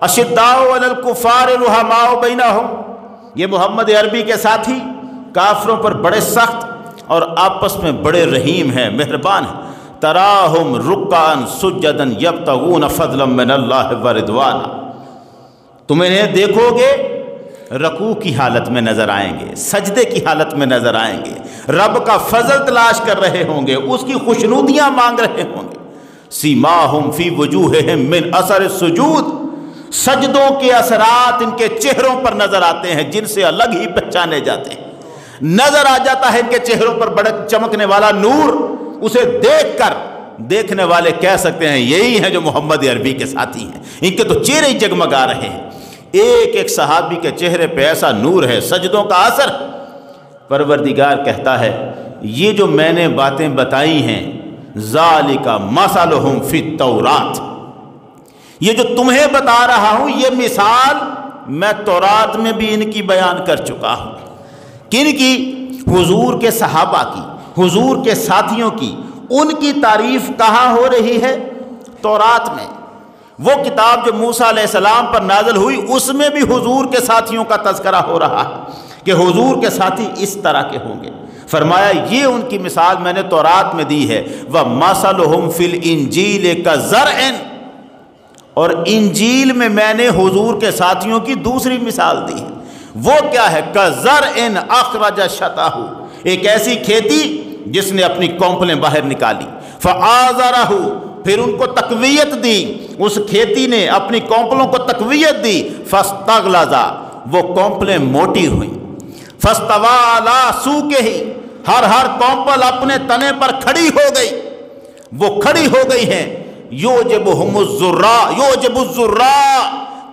اشداء علی الکفار رحماء بینہم، یہ محمد عربی کے ساتھی کافروں پر بڑے سخت اور آپس میں بڑے رحیم ہیں، مہربان ہیں۔ تراہم رکعا سجدا یبتغون فضلا من اللہ ورضوانا، تم انہیں دیکھو گے رکوع کی حالت میں نظر آئیں گے، سجدے کی حالت میں نظر آئیں گے، رب کا فضل تلاش کر رہے ہوں گے، اس کی خوشنودیاں مانگ رہے ہوں گے۔ سیماہم فی وجوہہم من اثر السجود، سجدوں کے اثرات ان کے چہروں پر نظر آتے ہیں جن سے الگ ہی پہچانے جاتے ہیں۔ نظر آ جاتا ہے ان کے چہروں پر بڑا چمکنے والا نور، اسے دیکھ کر دیکھنے والے کہہ سکتے ہیں یہی ہیں جو محمد عربی کے ساتھی ہیں، ان کے تو چہرے ہی جگمگا رہے ہیں۔ ایک ایک صحابی کے چہرے پہ ایسا نور ہے، سجدوں کا اثر۔ پروردگار کہتا ہے یہ جو میں نے باتیں بتائی ہیں ذالک مثلہم فی التورات، یہ جو تمہیں بتا رہا ہوں یہ مثال میں تورات میں بھی ان کی بیان کر چکا ہوں۔ کن کی؟ حضور کے صحابہ کی، حضور کے ساتھیوں کی۔ ان کی تعریف کہاں ہو رہی ہے؟ تورات میں۔ وہ کتاب جو موسیٰ علیہ السلام پر نازل ہوئی اس میں بھی حضور کے ساتھیوں کا تذکرہ ہو رہا ہے کہ حضور کے ساتھی اس طرح کے ہوں گے۔ فرمایا یہ ان کی مثال میں نے تورات میں دی ہے۔ وَمَثَلُهُمْ فِي الْإِنْجِيلِ كَزَرْعٍ، اور انجیل میں نے حضور کے ساتھیوں کی دوسری مثال دی ہے۔ وہ کیا ہے؟ كَزَرْعٍ أَخْرَجَ شَطَأَهُ، ایک ایسی کھیتی جس نے اپنی کونپلیں باہر نکالی۔ فَآزَرَهُ، پھر ان کو تقویت دی، اس کھیتی نے اپنی کونپلوں کو تقویت دی۔ فَاسْتَغْلَظَ، وہ کونپلیں موٹی ہوئیں۔ فَاسْتَوَىٰ عَلَىٰ سُوقِهِ، ہر کونپل اپنے تنے پر کھڑی ہو گئی، وہ کھڑی ہو گئی ہیں۔ یوجبہم الزراء، یوجب الزراء،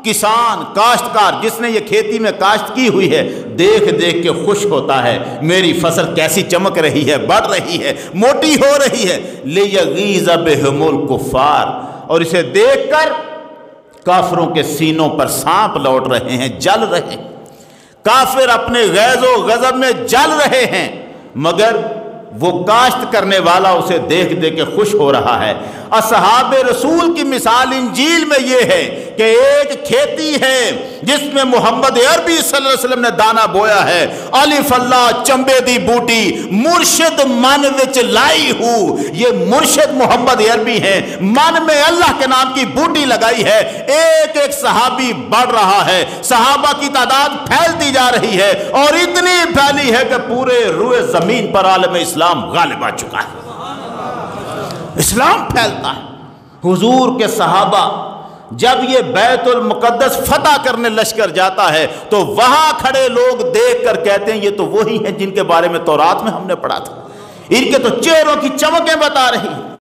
کسان کاشتکار جس نے یہ کھیتی میں کاشت کی ہوئی ہے دیکھ دیکھ کے خوش ہوتا ہے، میری فصل کیسی چمک رہی ہے، بڑھ رہی ہے، موٹی ہو رہی ہے۔ لیغیظ بہم الکفار، اور اسے دیکھ کر کافروں کے سینوں پر سانپ لوٹ رہے ہیں، جل رہے ہیں۔ کافر اپنے غیظ و غضب میں جل رہے ہیں، مگر وہ کاشت کرنے والا اسے دیکھ دیکھ کے خوش ہو رہا ہے۔ اصحاب رسول کی مثال انجیل میں یہ ہے کہ ایک کھیتی ہے جس میں محمد عربی صلی اللہ علیہ وسلم نے دانا بویا ہے۔ الف اللہ چمبے دی بوٹی مرشد من وچ لائی ہوں، یہ مرشد محمد عربی ہیں، من میں اللہ کے نام کی بوٹی لگائی ہے۔ ایک ایک صحابی بڑھ رہا ہے، صحابہ کی تعداد پھیلتی جا رہی ہے، اور اتنی پھیلی ہے کہ پورے روئے زمین پر عالم اسلام غالب آ چکا ہے، اسلام پھیلتا ہے۔ حضور کے صحابہ جب یہ بیت المقدس فتح کرنے لشکر جاتا ہے تو وہاں کھڑے لوگ دیکھ کر کہتے ہیں یہ تو وہی ہیں جن کے بارے میں تورات میں ہم نے پڑھا تھا، ان کے تو چہروں کی چمکیں بتا رہی ہیں۔